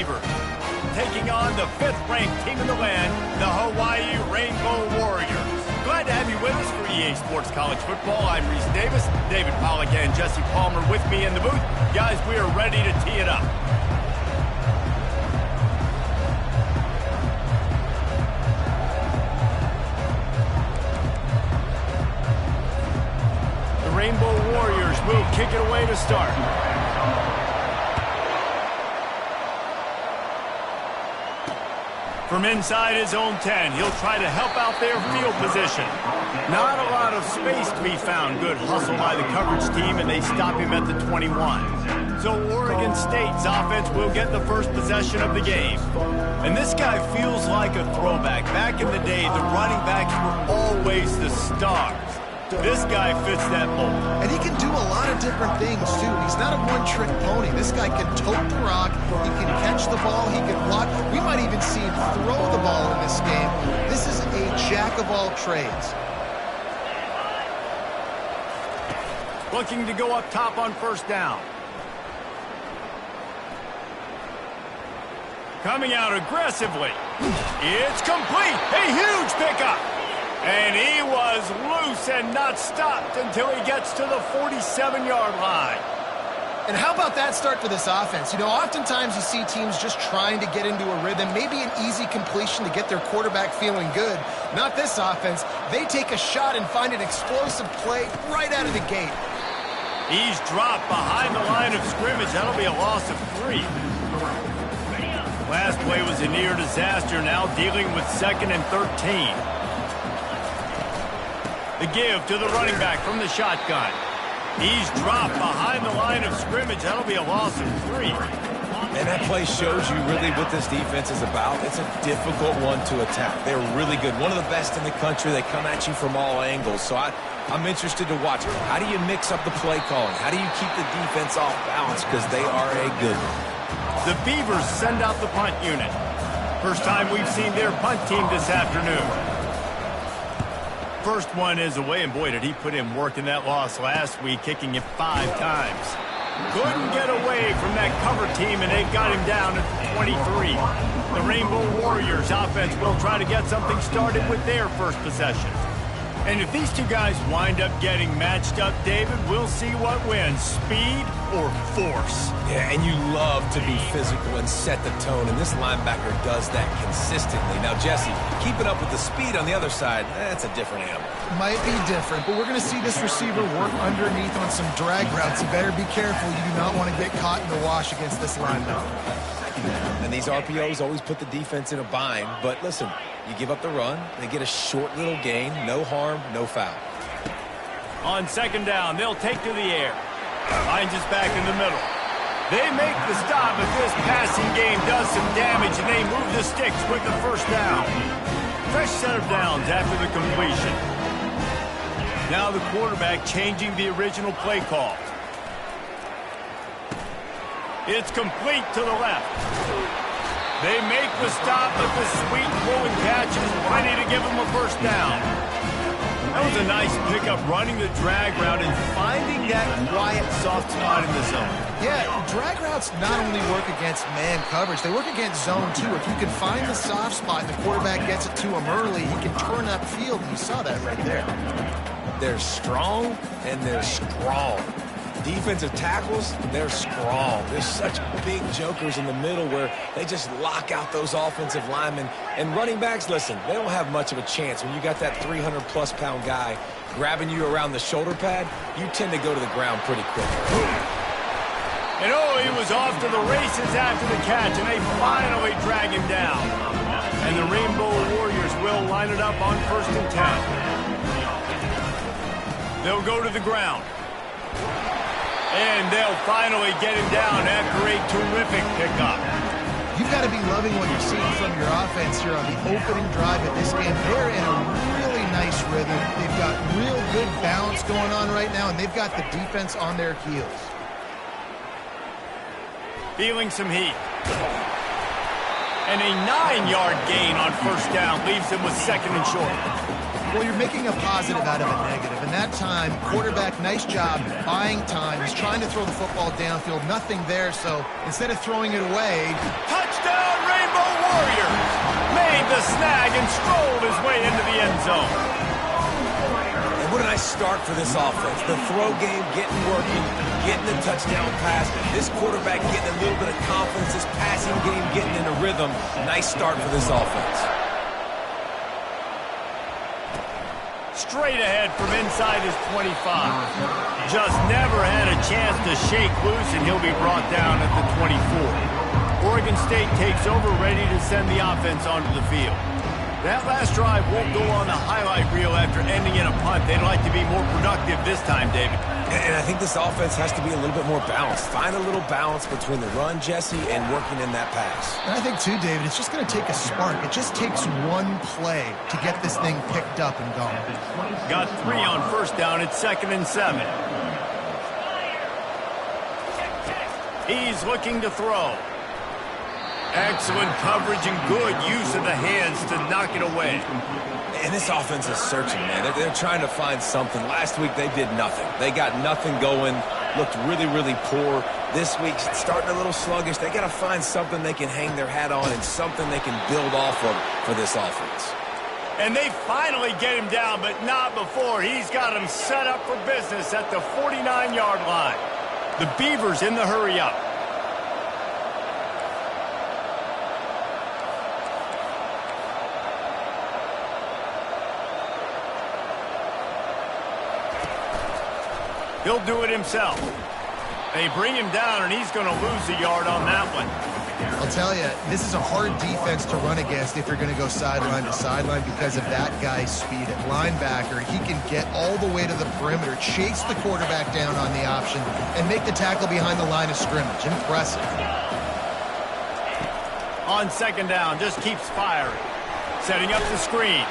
Beavers, taking on the 5th-ranked team in the land, the Hawaii Rainbow Warriors. Glad to have you with us for EA Sports College Football. I'm Reese Davis, David Pollack and Jesse Palmer with me in the booth. Guys, we are ready to tee it up. The Rainbow Warriors will kick it away to start. From inside his own 10, he'll try to help out their field position. Not a lot of space to be found. Good hustle by the coverage team, and they stop him at the 21. So Oregon State's offense will get the first possession of the game. And this guy feels like a throwback. Back in the day, the running backs were always the stars. This guy fits that mold. And he can do a lot of different things, too. He's not a one-trick pony. This guy can tote the rock. He can catch the ball. He can block. We might even see him throw the ball in this game. This is a jack of all trades. Looking to go up top on first down. Coming out aggressively. It's complete. A huge pickup. And he was loose and not stopped until he gets to the 47-yard line. And how about that start for this offense? You know, oftentimes you see teams just trying to get into a rhythm, maybe an easy completion to get their quarterback feeling good. Not this offense. They take a shot and find an explosive play right out of the gate. He's dropped behind the line of scrimmage. That'll be a loss of 3. Last play was a near disaster, now dealing with 2nd and 13. The give to the running back from the shotgun. He's dropped behind the line of scrimmage. That'll be a loss of 3. And that play shows you really what this defense is about. It's a difficult one to attack. They're really good. One of the best in the country. They come at you from all angles. So I'm interested to watch it. How do you mix up the play calling? How do you keep the defense off balance? Because they are a good one. The Beavers send out the punt unit. First time we've seen their punt team this afternoon. First one is away, and boy, did he put in work in that loss last week, kicking it 5 times. Couldn't get away from that cover team, and they got him down at 23. The Rainbow Warriors offense will try to get something started with their first possession. And if these two guys wind up getting matched up, David, we'll see what wins, speed or force. Yeah, and you love to be physical and set the tone, and this linebacker does that consistently. Now, Jesse, keeping up with the speed on the other side, that's a different animal. Might be different, but we're going to see this receiver work underneath on some drag routes. You better be careful. You do not want to get caught in the wash against this linebacker. And these RPOs always put the defense in a bind, but listen, you give up the run, they get a short little gain, no harm, no foul. On second down, they'll take to the air. Finds us back in the middle. They make the stop, but this passing game does some damage, and they move the sticks with the first down. Fresh set of downs after the completion. Now the quarterback changing the original play call. It's complete to the left. They make the stop, but the sweet throwing catch is plenty to give them a first down. That was a nice pickup, running the drag route and finding that quiet, soft spot in the zone. Yeah, drag routes not only work against man coverage, they work against zone too. If you can find the soft spot and the quarterback gets it to him early, he can turn upfield, and you saw that right there. They're strong, and they're strong. Defensive tackles, they're strong. There's such big jokers in the middle where they just lock out those offensive linemen. And running backs, listen, they don't have much of a chance. When you got that 300-plus pound guy grabbing you around the shoulder pad, you tend to go to the ground pretty quick. And he was off to the races after the catch, and they finally drag him down. And the Rainbow Warriors will line it up on 1st and 10. They'll go to the ground. And they'll finally get him down after a terrific pickup. You've got to be loving what you're seeing from your offense here on the opening drive of this game. They're in a really nice rhythm. They've got real good balance going on right now, and they've got the defense on their heels. Feeling some heat. And a 9-yard gain on first down leaves him with 2nd and short. Well, you're making a positive out of a negative. And that time, quarterback, nice job buying time. He's trying to throw the football downfield. Nothing there, so instead of throwing it away, touchdown! Touchdown, Rainbow Warriors! Made the snag and strolled his way into the end zone. And what a nice start for this offense. The throw game getting working, getting the touchdown pass. This quarterback getting a little bit of confidence. This passing game getting in a rhythm. Nice start for this offense. Straight ahead from inside his 25. Just never had a chance to shake loose, and he'll be brought down at the 24. Oregon State takes over, ready to send the offense onto the field. That last drive won't go on the highlight reel after ending in a punt. They'd like to be more productive this time, David. And I think this offense has to be a little bit more balanced. Find a little balance between the run, Jesse, and working in that pass. And I think, too, David, it's just going to take a spark. It just takes one play to get this thing picked up and going. Got 3 on first down. It's 2nd and 7. He's looking to throw. Excellent coverage and good use of the hands to knock it away. And this offense is searching, man. They're trying to find something. Last week, they did nothing. They got nothing going, looked really, really poor. This week, starting a little sluggish. They got to find something they can hang their hat on and something they can build off of for this offense. And they finally get him down, but not before. He's got him set up for business at the 49-yard line. The Beavers in the hurry-up. He'll do it himself. They bring him down, and he's going to lose a yard on that one. I'll tell you, this is a hard defense to run against if you're going to go sideline to sideline because of that guy's speed at linebacker. He can get all the way to the perimeter, chase the quarterback down on the option, and make the tackle behind the line of scrimmage. Impressive. On 2nd down, just keeps firing. Setting up the screen.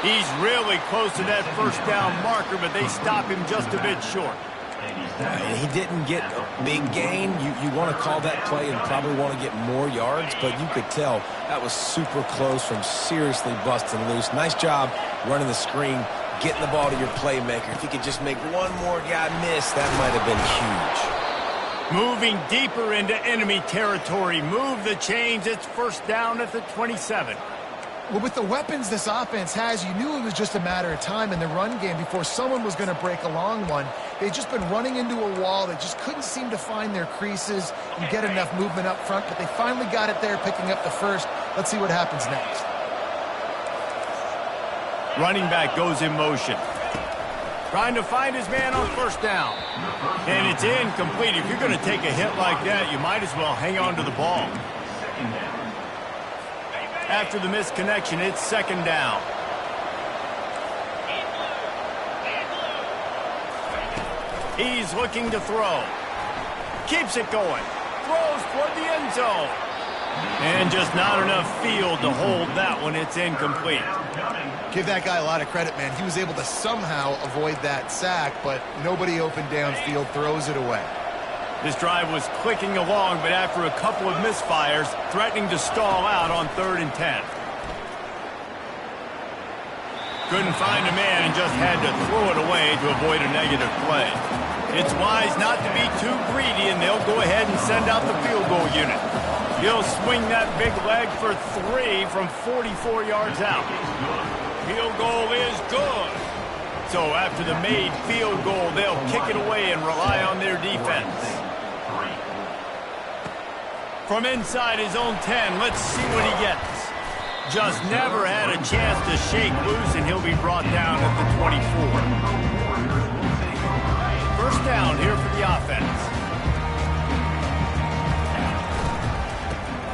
He's really close to that first down marker, but they stop him just a bit short. He didn't get a big gain. You want to call that play and probably want to get more yards, but you could tell that was super close from seriously busting loose. Nice job running the screen, getting the ball to your playmaker. If he could just make one more guy miss, that might have been huge. Moving deeper into enemy territory. Move the chains. It's first down at the 27. Well, with the weapons this offense has, you knew it was just a matter of time in the run game before someone was going to break a long one. They've just been running into a wall. They just couldn't seem to find their creases and get enough movement up front, but they finally got it there, picking up the first. Let's see what happens next. Running back goes in motion. Trying to find his man on first down. And it's incomplete. If you're going to take a hit like that, you might as well hang on to the ball. After the misconnection, it's 2nd down. He's looking to throw. Keeps it going. Throws toward the end zone. And just not enough field to hold that one. It's incomplete. Give that guy a lot of credit, man. He was able to somehow avoid that sack, but nobody open downfield, throws it away. This drive was clicking along, but after a couple of misfires, threatening to stall out on 3rd and 10. Couldn't find a man and just had to throw it away to avoid a negative play. It's wise not to be too greedy, and they'll go ahead and send out the field goal unit. He'll swing that big leg for 3 from 44 yards out. Field goal is good. So after the made field goal, they'll kick it away and rely on their defense. From inside his own 10, let's see what he gets. Just never had a chance to shake loose, and he'll be brought down at the 24. First down here for the offense.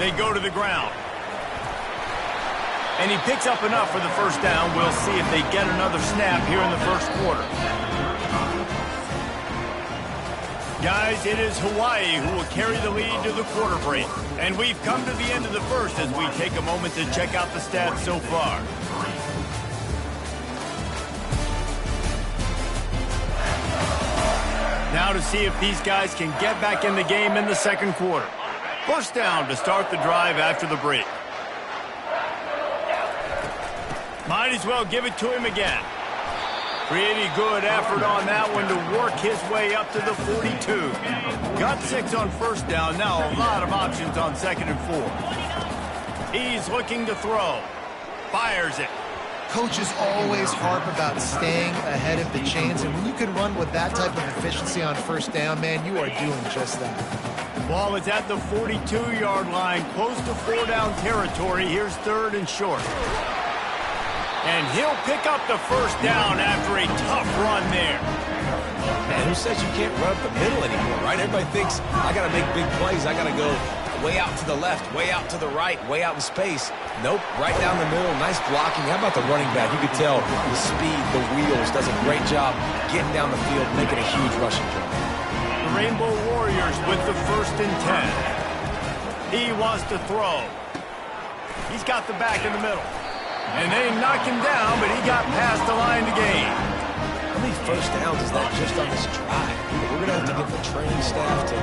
They go to the ground. And he picks up enough for the first down. We'll see if they get another snap here in the first quarter. Guys, it is Hawaii who will carry the lead to the quarter break. And we've come to the end of the first as we take a moment to check out the stats so far. Now to see if these guys can get back in the game in the second quarter. First down to start the drive after the break. Might as well give it to him again. Pretty good effort on that one to work his way up to the 42. Got 6 on first down. Now a lot of options on 2nd and 4. He's looking to throw. Fires it. Coaches always harp about staying ahead of the chains, and when you can run with that type of efficiency on first down, man, you are doing just that. Ball is at the 42-yard line, close to 4-down territory. Here's 3rd and short. And he'll pick up the first down after a tough run there. Man, who says you can't run up the middle anymore, right? Everybody thinks, I got to make big plays. I got to go way out to the left, way out to the right, way out in space. Nope, right down the middle. Nice blocking. How about the running back? You could tell the speed, the wheels, does a great job getting down the field, making a huge rushing drive. The Rainbow Warriors with the 1st and 10. He wants to throw. He's got the back in the middle. And they knocked him down, but he got past the line to gain. How many first downs is that just on this drive? We're going to have to get the training staff to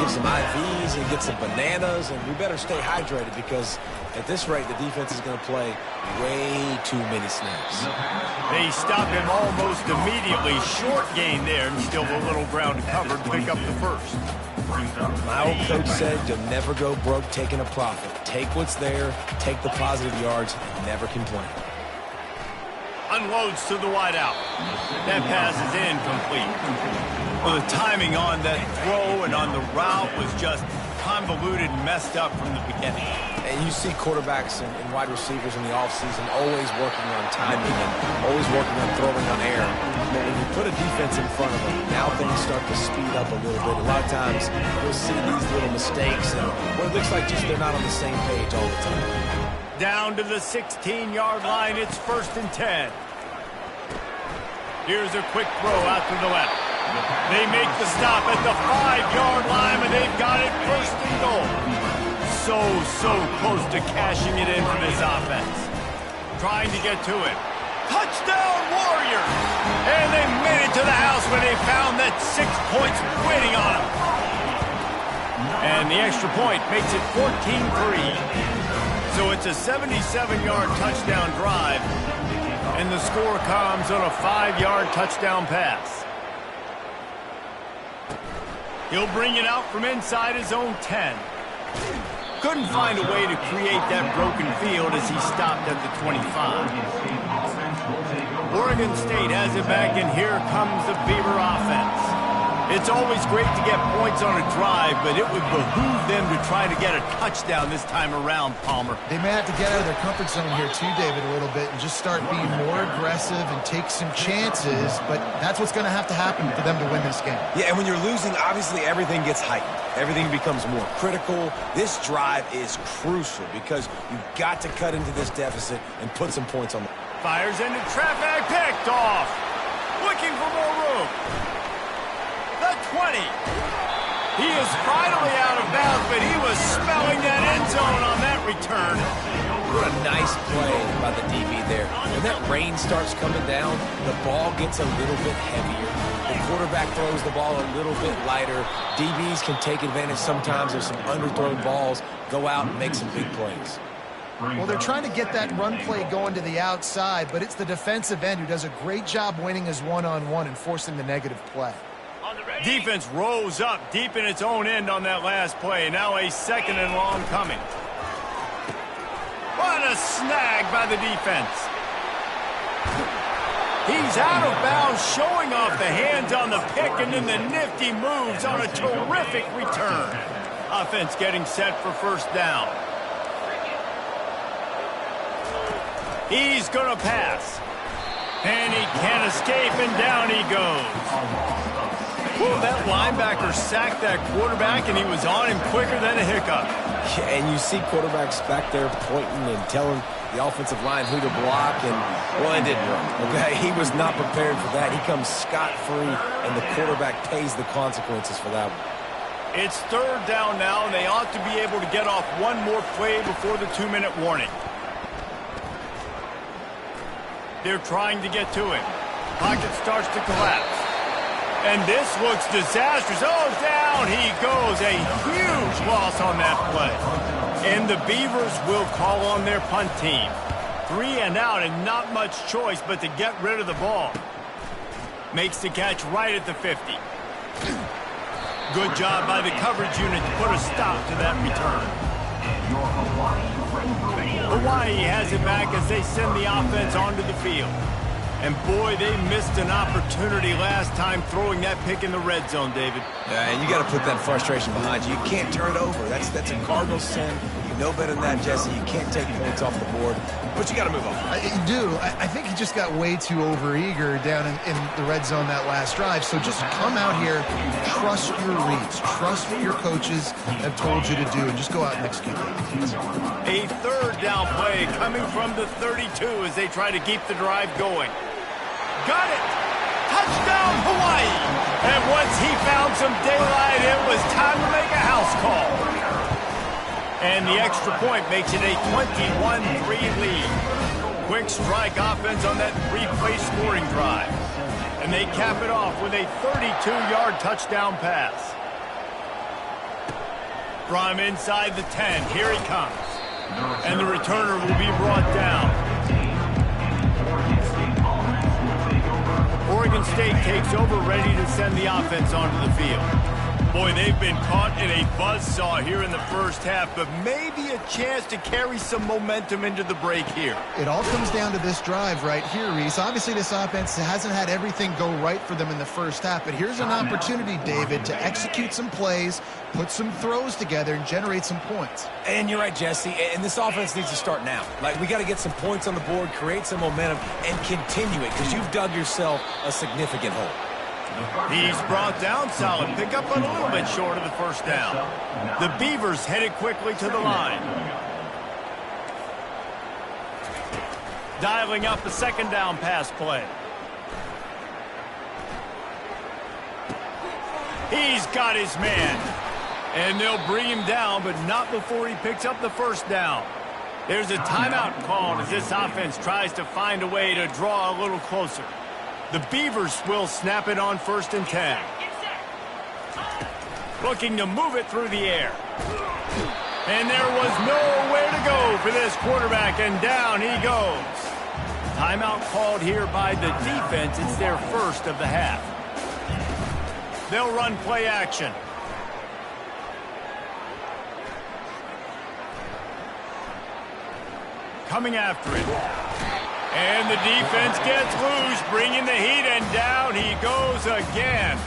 give some IVs and get some bananas, and we better stay hydrated because at this rate, the defense is going to play way too many snaps. They stop him almost immediately. Short gain there, and still a little ground to cover to pick up the first. My old coach said you'll never go broke taking a profit. Take what's there, take the positive yards, and never complain. Unloads to the wideout. That pass is incomplete. Well, the timing on that throw and on the route was just convoluted and messed up from the beginning. And you see quarterbacks and wide receivers in the offseason always working on timing and always working on throwing on air. But when you put a defense in front of them, now things start to speed up a little bit. A lot of times you'll see these little mistakes and it looks like just they're not on the same page all the time. Down to the 16-yard line. It's 1st and 10. Here's a quick throw out to the left. They make the stop at the 5-yard line, and they've got it 1st and goal. So close to cashing it in for this offense. Trying to get to it. Touchdown, Warriors! And they made it to the house when they found that 6 points waiting on them. And the extra point makes it 14-3. So it's a 77-yard touchdown drive, and the score comes on a 5-yard touchdown pass. He'll bring it out from inside his own 10. Couldn't find a way to create that broken field as he stopped at the 25. Oregon State has it back, and here comes the Beaver offense. It's always great to get points on a drive, but it would behoove them to try to get a touchdown this time around, Palmer. They may have to get out of their comfort zone here too, David, a little bit and just start being more aggressive and take some chances, but that's what's going to happen for them to win this game. Yeah, and when you're losing, obviously everything gets heightened. Everything becomes more critical. This drive is crucial because you've got to cut into this deficit and put some points on the... Fires into traffic, picked off. Looking for more room. The 20. He is finally out of bounds, but he was smelling that end zone on that return. What a nice play by the DB there. When that rain starts coming down, the ball gets a little bit heavier. The quarterback throws the ball a little bit lighter. DBs can take advantage sometimes of some underthrown balls, go out and make some big plays. Well, they're trying to get that run play going to the outside, but it's the defensive end who does a great job winning his one-on-one and forcing the negative play. Defense rose up deep in its own end on that last play. Now a 2nd and long coming. What a snag by the defense. He's out of bounds, showing off the hands on the pick, and then the nifty moves on a terrific return. Offense getting set for 1st down. He's going to pass. And he can't escape, and down he goes. Whew, that linebacker sacked that quarterback, and he was on him quicker than a hiccup. Yeah, and you see quarterbacks back there pointing and telling the offensive line who to block, and, well, it didn't work, okay? He was not prepared for that. He comes scot-free, and the quarterback pays the consequences for that one. It's 3rd down now, and they ought to be able to get off one more play before the 2-minute warning. They're trying to get to it. Pocket starts to collapse. And this looks disastrous. Oh, down he goes. A huge loss on that play. And the Beavers will call on their punt team. 3 and out, and not much choice but to get rid of the ball. Makes the catch right at the 50. Good job by the coverage unit to put a stop to that return. Hawaii has it back as they send the offense onto the field. And boy, they missed an opportunity last time throwing that pick in the red zone, David. Yeah, and you got to put that frustration behind you. You can't turn it over. That's a cardinal sin. You know better than that, Jesse. You can't take points off the board, but you got to move on. You do. I think he just got way too overeager down in the red zone that last drive. So just come out here, trust your reads, trust what your coaches have told you to do, and just go out and execute that. A third down play coming from the 32 as they try to keep the drive going. Got it! Touchdown, Hawaii! And once he found some daylight, it was time to make a house call. And the extra point makes it a 21-3 lead. Quick strike offense on that three-play scoring drive. And they cap it off with a 32-yard touchdown pass. From inside the 10, here he comes. And the returner will be brought down. Oregon State takes over, ready to send the offense onto the field. Boy, they've been caught in a buzzsaw here in the first half, but maybe a chance to carry some momentum into the break here. It all comes down to this drive right here, Reese. Obviously, this offense hasn't had everything go right for them in the first half, but here's an opportunity, David, to execute some plays, put some throws together, and generate some points. And you're right, Jesse, and this offense needs to start now. Like, we got to get some points on the board, create some momentum, and continue it, because you've dug yourself a significant hole. He's brought down solid. Pick up a little bit short of the first down. The Beavers headed quickly to the line. Dialing up a second down pass play. He's got his man. And they'll bring him down, but not before he picks up the first down. There's a timeout called as this offense tries to find a way to draw a little closer. The Beavers will snap it on 1st and 10. Looking to move it through the air. And there was nowhere to go for this quarterback, and down he goes. Timeout called here by the defense. It's their first of the half. They'll run play action. Coming after it. And the defense gets loose, bringing the heat, and down he goes again.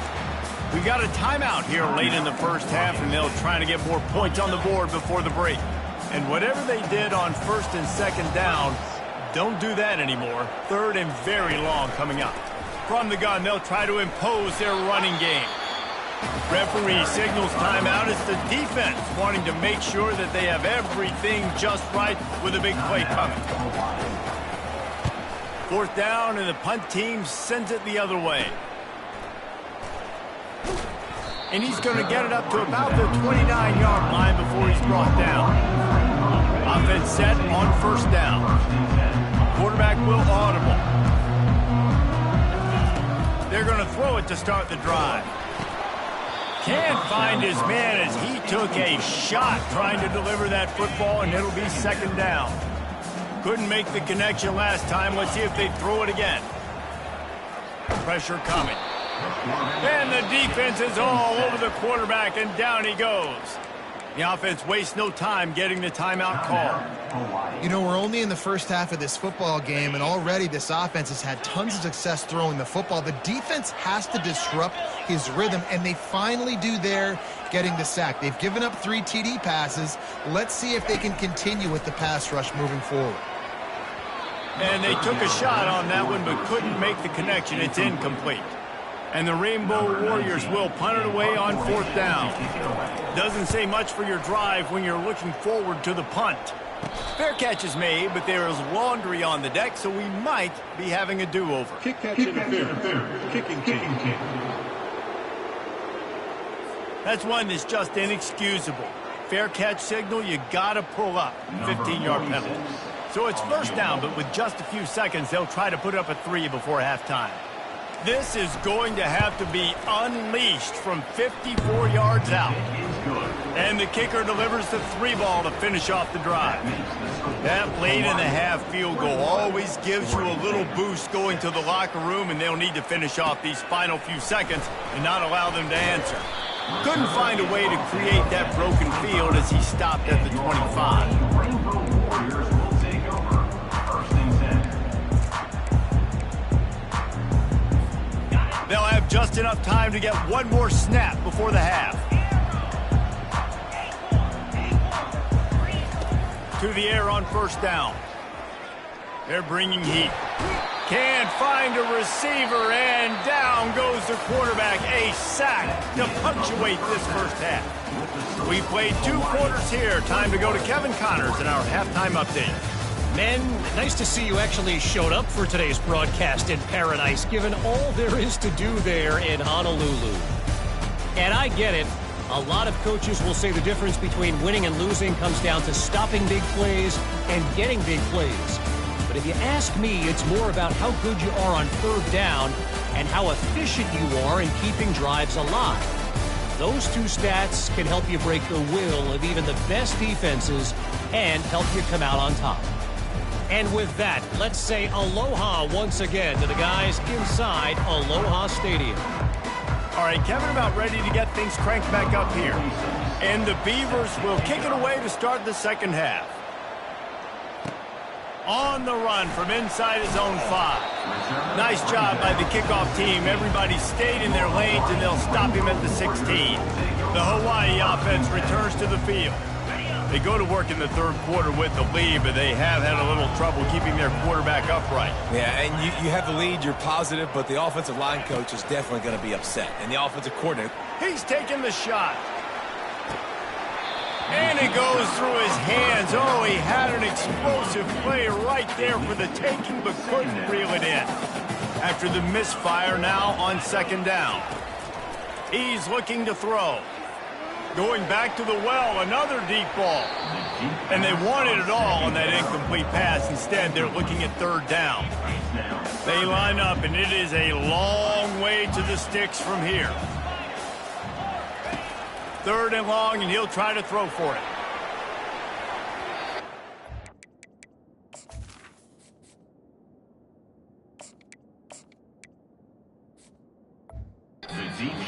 We got a timeout here late in the first half, and they'll try to get more points on the board before the break. And whatever they did on 1st and 2nd down, don't do that anymore. 3rd and very long coming up. From the gun, they'll try to impose their running game. Referee signals timeout. It's the defense wanting to make sure that they have everything just right with a big play coming. 4th down, and the punt team sends it the other way. And he's going to get it up to about the 29-yard line before he's brought down. Offense set on 1st down. Quarterback will audible. They're going to throw it to start the drive. Can't find his man as he took a shot trying to deliver that football, and it'll be 2nd down. Couldn't make the connection last time. Let's see if they throw it again. Pressure coming. And the defense is all over the quarterback, and down he goes. The offense wastes no time getting the timeout call. You know, we're only in the first half of this football game, and already this offense has had tons of success throwing the football. The defense has to disrupt his rhythm, and they finally do there, getting the sack. They've given up 3 TD passes. Let's see if they can continue with the pass rush moving forward. And they took a shot on that one, but couldn't make the connection. It's incomplete. And the Rainbow Warriors will punt it away on 4th down. Doesn't say much for your drive when you're looking forward to the punt. Fair catch is made, but there is laundry on the deck, so we might be having a do-over. Kick catch interference. Kicking team. That's one that's just inexcusable. Fair catch signal, you got to pull up. 15-yard penalty. So it's 1st down, but with just a few seconds, they'll try to put up a 3 before halftime. This is going to have to be unleashed from 54 yards out. And the kicker delivers the 3-ball to finish off the drive. That late-in-the-half field goal always gives you a little boost going to the locker room, and they'll need to finish off these final few seconds and not allow them to answer. Couldn't find a way to create that broken field as he stopped at the 25. They'll have just enough time to get one more snap before the half. To the air on first down. They're bringing heat. Can't find a receiver, and down goes the quarterback. A sack to punctuate this first half. We played 2 quarters here. Time to go to Kevin Connors in our halftime update. Men, nice to see you actually showed up for today's broadcast in paradise, given all there is to do there in Honolulu. And I get it. A lot of coaches will say the difference between winning and losing comes down to stopping big plays and getting big plays. But if you ask me, it's more about how good you are on third down and how efficient you are in keeping drives alive. Those 2 stats can help you break the will of even the best defenses and help you come out on top. And with that, let's say aloha once again to the guys inside Aloha Stadium. All right, Kevin, about ready to get things cranked back up here. And the Beavers will kick it away to start the second half. On the run from inside his own 5. Nice job by the kickoff team. Everybody stayed in their lanes, and they'll stop him at the 16. The Hawaii offense returns to the field. They go to work in the third quarter with the lead, but they have had a little trouble keeping their quarterback upright. Yeah, and you have the lead, you're positive, but the offensive line coach is definitely going to be upset. And the offensive coordinator. He's taking the shot. And it goes through his hands. Oh, he had an explosive play right there for the taking, but couldn't reel it in. After the misfire now on second down. He's looking to throw. Going back to the well, another deep ball. And they wanted it all on that incomplete pass. Instead, they're looking at third down. They line up, and it is a long way to the sticks from here. Third and long, and he'll try to throw for it.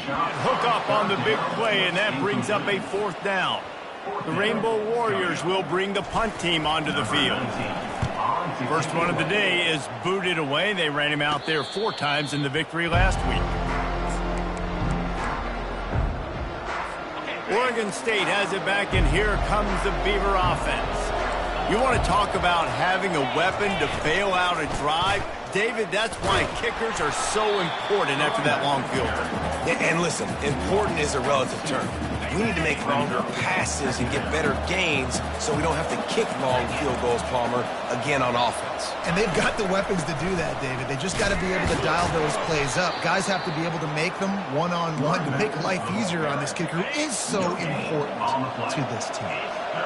Hook up on the big play, and that brings up a 4th down. The Rainbow Warriors will bring the punt team onto the field. First one of the day is booted away. They ran him out there 4 times in the victory last week. Oregon State has it back, and here comes the Beaver offense. You want to talk about having a weapon to bail out a drive? David, that's why kickers are so important after that long field goal. Yeah, and listen, important is a relative term. We need to make longer passes and get better gains so we don't have to kick long field goals, Palmer, again on offense. And they've got the weapons to do that, David. They just got to be able to dial those plays up. Guys have to be able to make them one-on-one to make life easier on this kicker, who is so important to this team.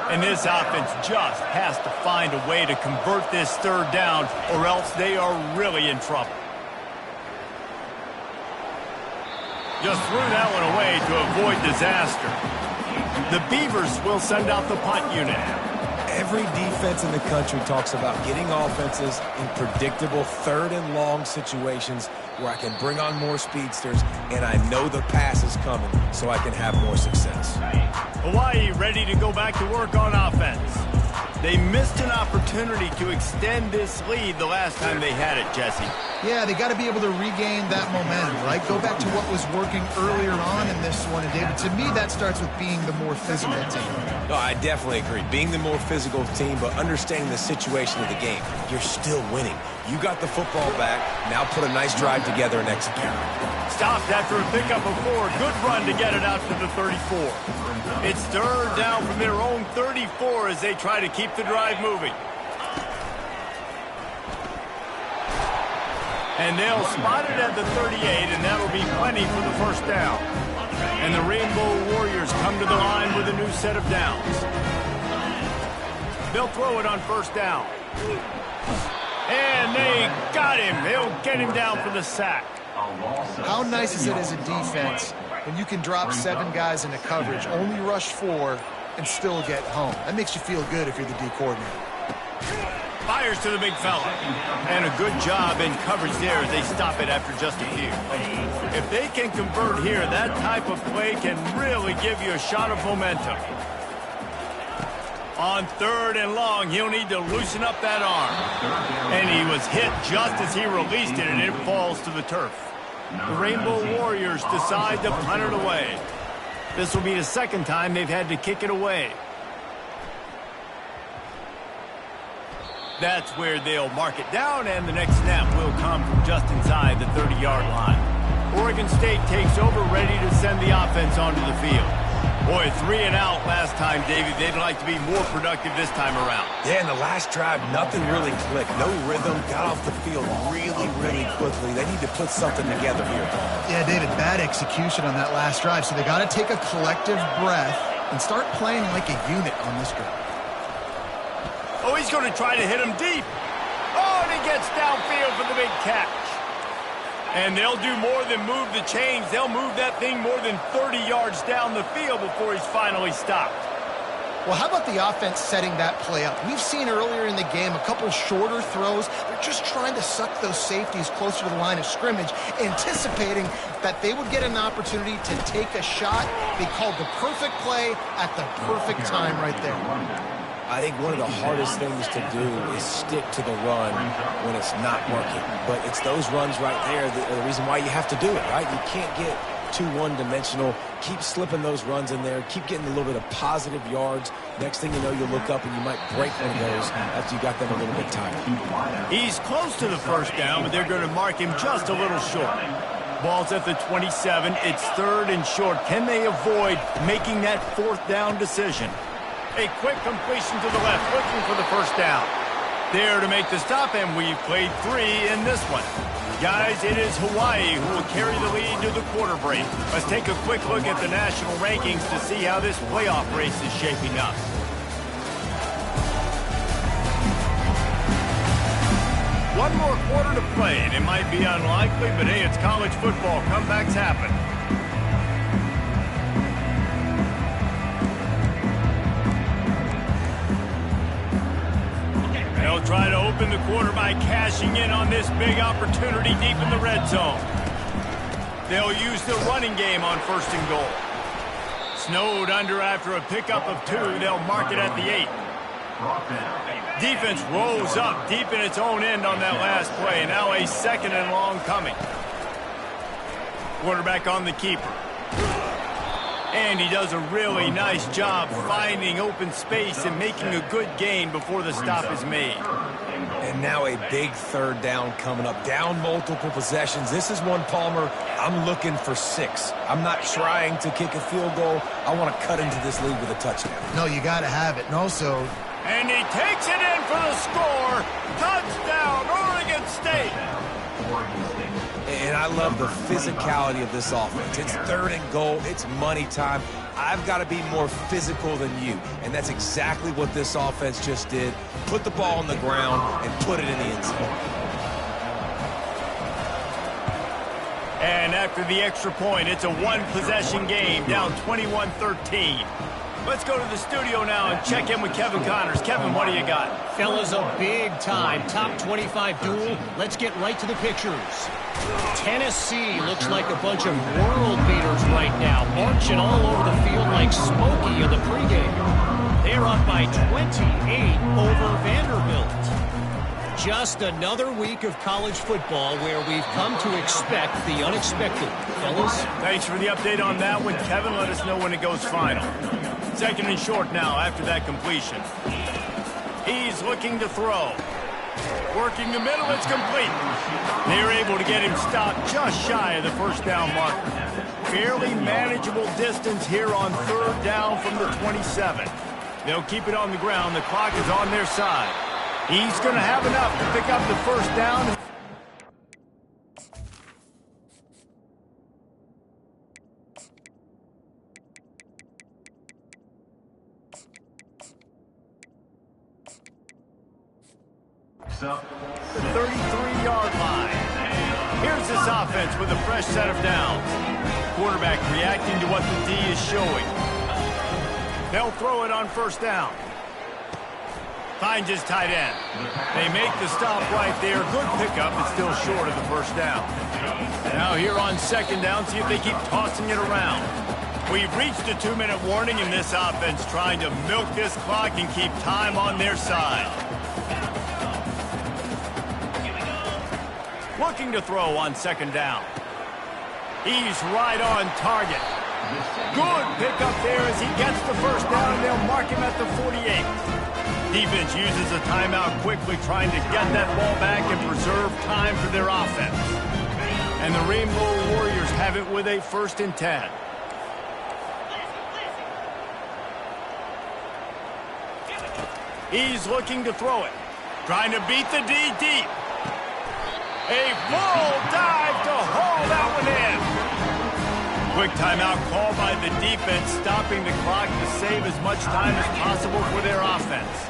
And this offense just has to find a way to convert this third down, or else they are really in trouble. Just threw that one away to avoid disaster. The Beavers will send out the punt unit. Every defense in the country talks about getting offenses in predictable third and long situations where I can bring on more speedsters and I know the pass is coming so I can have more success. Hawaii ready to go back to work on offense. They missed an opportunity to extend this lead the last time they had it, Jesse. Yeah, they got to be able to regain that momentum, right? Go back to what was working earlier on in this one. And, David, to me, that starts with being the more physical team. No, I definitely agree. Being the more physical team, but understanding the situation of the game. You're still winning. You got the football back. Now put a nice drive together and execute. Stopped after a pickup of 4. Good run to get it out to the 34. It's third down from their own 34 as they try to keep the drive moving. And they'll spot it at the 38, and that'll be plenty for the first down. And the Rainbow Warriors come to the line with a new set of downs. They'll throw it on first down. And they got him. They'll get him down for the sack. How nice is it as a defense when you can drop 7 guys into coverage, only rush 4, and still get home. That makes you feel good if you're the D coordinator. Fires to the big fella. And a good job in coverage there as they stop it after just a few. If they can convert here, that type of play can really give you a shot of momentum. On 3rd and long, he'll need to loosen up that arm. And he was hit just as he released it, and it falls to the turf. The Rainbow Warriors decide to punt it away. This will be the 2nd time they've had to kick it away. That's where they'll mark it down, and the next snap will come from just inside the 30-yard line. Oregon State takes over, ready to send the offense onto the field. Boy, 3 and out last time, David. They'd like to be more productive this time around. Yeah, in the last drive, nothing really clicked. No rhythm, got off the field really, really quickly. They need to put something together here. Yeah, David, bad execution on that last drive, so they got to take a collective breath and start playing like a unit on this drive. Oh, he's going to try to hit him deep. Oh, and he gets downfield for the big catch. And they'll do more than move the chains. They'll move that thing more than 30 yards down the field before he's finally stopped. Well, how about the offense setting that play up? We've seen earlier in the game a couple shorter throws. They're just trying to suck those safeties closer to the line of scrimmage, anticipating that they would get an opportunity to take a shot. They called the perfect play at the perfect time right there. I think one of the hardest things to do is stick to the run when it's not working. But it's those runs right there that are the reason why you have to do it, right? You can't get too one-dimensional. Keep slipping those runs in there. Keep getting a little bit of positive yards. Next thing you know, you'll look up and you might break one of those after you got them a little bit tired. He's close to the 1st down, but they're going to mark him just a little short. Ball's at the 27. It's 3rd and short. Can they avoid making that 4th down decision? A quick completion to the left, looking for the 1st down. There to make the stop, and we've played 3 in this one. Guys, it is Hawaii who will carry the lead to the quarter break. Let's take a quick look at the national rankings to see how this playoff race is shaping up. One more quarter to play, and it might be unlikely, but hey, it's college football. Comebacks happen. They'll try to open the quarter by cashing in on this big opportunity deep in the red zone. They'll use the running game on 1st and goal. Snowed under after a pickup of 2. They'll mark it at the 8. Defense rolls up deep in its own end on that last play. Now a 2nd and long coming. Quarterback on the keeper. And he does a really nice job finding open space and making a good gain before the stop is made. And now a big 3rd down coming up. Down multiple possessions. This is one, Palmer, I'm looking for 6. I'm not trying to kick a field goal. I want to cut into this lead with a touchdown. No, you got to have it. And also... And he takes it in for the score. Touchdown, Oregon State. And I love the physicality of this offense. It's 3rd and goal. It's money time. I've got to be more physical than you. And that's exactly what this offense just did. Put the ball on the ground and put it in the end zone. And after the extra point, it's a 1-possession game, down 21-13. Let's go to the studio now and check in with Kevin Connors. Kevin, what do you got? Fellas, a big-time top 25 duel. Let's get right to the pictures. Tennessee looks like a bunch of world beaters right now, marching all over the field like Smokey in the pregame. They're up by 28 over Vanderbilt. Just another week of college football where we've come to expect the unexpected. Fellas? Thanks for the update on that one, Kevin. Let us know when it goes final. 2nd and short now after that completion. He's looking to throw. Working the middle, it's complete. They're able to get him stopped just shy of the 1st down marker. Fairly manageable distance here on 3rd down from the 27. They'll keep it on the ground. The clock is on their side. He's going to have enough to pick up the 1st down. The 33-yard line. Here's this offense with a fresh set of downs. quarterback reacting to what the D is showing. They'll throw it on first down. Finds his tight end. They make the stop right there. Good pickup, but still short of the first down. Now here on second down, see if they keep tossing it around. We've reached a 2-minute warning in this offense, trying to milk this clock and keep time on their side. Looking to throw on second down. He's right on target. Good pickup there as he gets the first down, and they'll mark him at the 48. Defense uses a timeout quickly, trying to get that ball back and preserve time for their offense. And the Rainbow Warriors have it with a 1st and 10. He's looking to throw it. Trying to beat the D deep. A full dive to haul that one in. Quick timeout call by the defense, stopping the clock to save as much time as possible for their offense.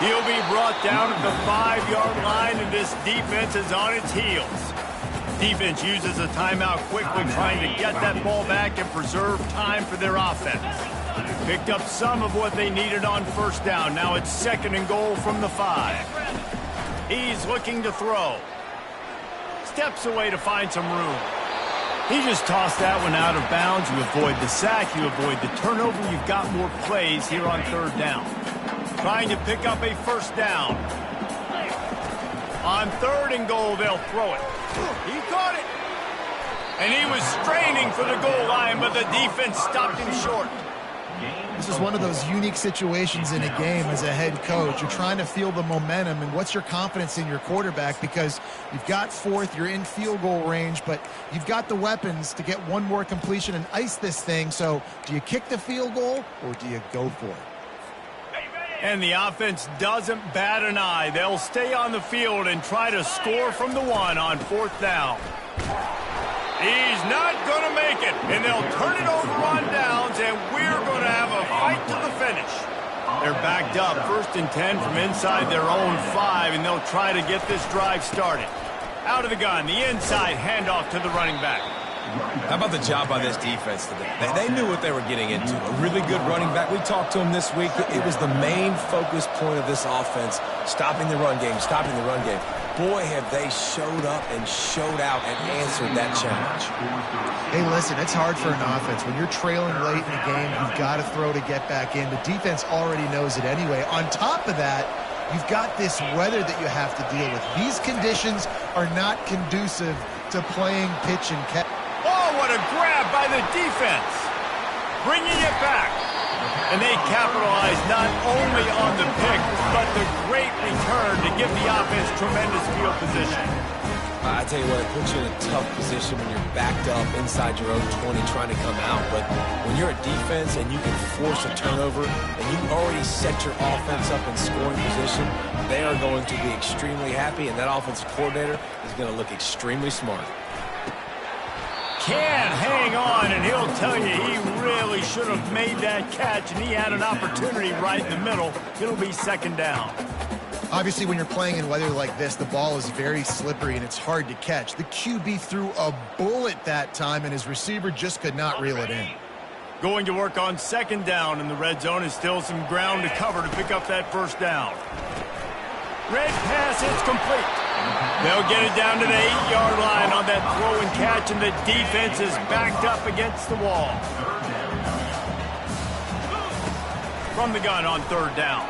He'll be brought down at the 5-yard line, and this defense is on its heels. Defense uses a timeout quickly, trying to get that ball back and preserve time for their offense. Picked up some of what they needed on first down. Now it's 2nd and goal from the 5. He's looking to throw. Steps away to find some room. He just tossed that one out of bounds. You avoid the sack, you avoid the turnover. You've got more plays here on 3rd down. Trying to pick up a first down. On 3rd and goal, they'll throw it. He caught it. And he was straining for the goal line, but the defense stopped him short. This is one of those unique situations in a game as a head coach. You're trying to feel the momentum, and what's your confidence in your quarterback? Because you've got 4th, you're in field goal range, but you've got the weapons to get one more completion and ice this thing. So do you kick the field goal or do you go for it? And the offense doesn't bat an eye. They'll stay on the field and try to score from the 1 on 4th down. He's not going to make it, and they'll turn it over on downs, and we're going to have a fight to the finish. They're backed up, 1st and 10 from inside their own 5, and they'll try to get this drive started. Out of the gun, the inside handoff to the running back. How about the job by this defense today? They knew what they were getting into. A really good running back. We talked to him this week. It was the main focus point of this offense, stopping the run game, stopping the run game. Boy, have they showed up and showed out and answered that challenge. Hey, listen, it's hard for an offense. When you're trailing late in the game, you've got to throw to get back in. The defense already knows it anyway. On top of that, you've got this weather that you have to deal with. These conditions are not conducive to playing pitch and catch. Oh, what a grab by the defense. Bringing it back. And they capitalize not only on the pick, but the great return to give the offense tremendous field position. I tell you what, it puts you in a tough position when you're backed up inside your own 20 trying to come out. But when you're a defense and you can force a turnover and you already set your offense up in scoring position, they are going to be extremely happy, and that offensive coordinator is going to look extremely smart. Can't hang on, and he'll tell you he really should have made that catch, and he had an opportunity right in the middle. It'll be 2nd down. Obviously, when you're playing in weather like this, the ball is very slippery and it's hard to catch. The QB threw a bullet that time, and his receiver just could not reel it in. Going to work on 2nd down, and the red zone is still some ground to cover to pick up that first down. Red pass is complete. They'll get it down to the 8-yard line on that throw and catch, and the defense is backed up against the wall. From the gun on 3rd down.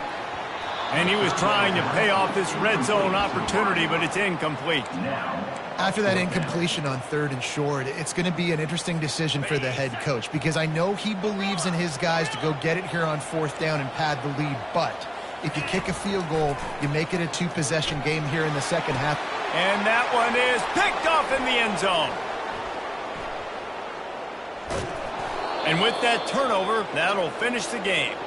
And he was trying to pay off this red zone opportunity, but it's incomplete. After that incompletion on 3rd and short, it's going to be an interesting decision for the head coach, because I know he believes in his guys to go get it here on 4th down and pad the lead, but if you kick a field goal, you make it a 2-possession game here in the second half. And that one is picked off in the end zone. And with that turnover, that'll finish the game.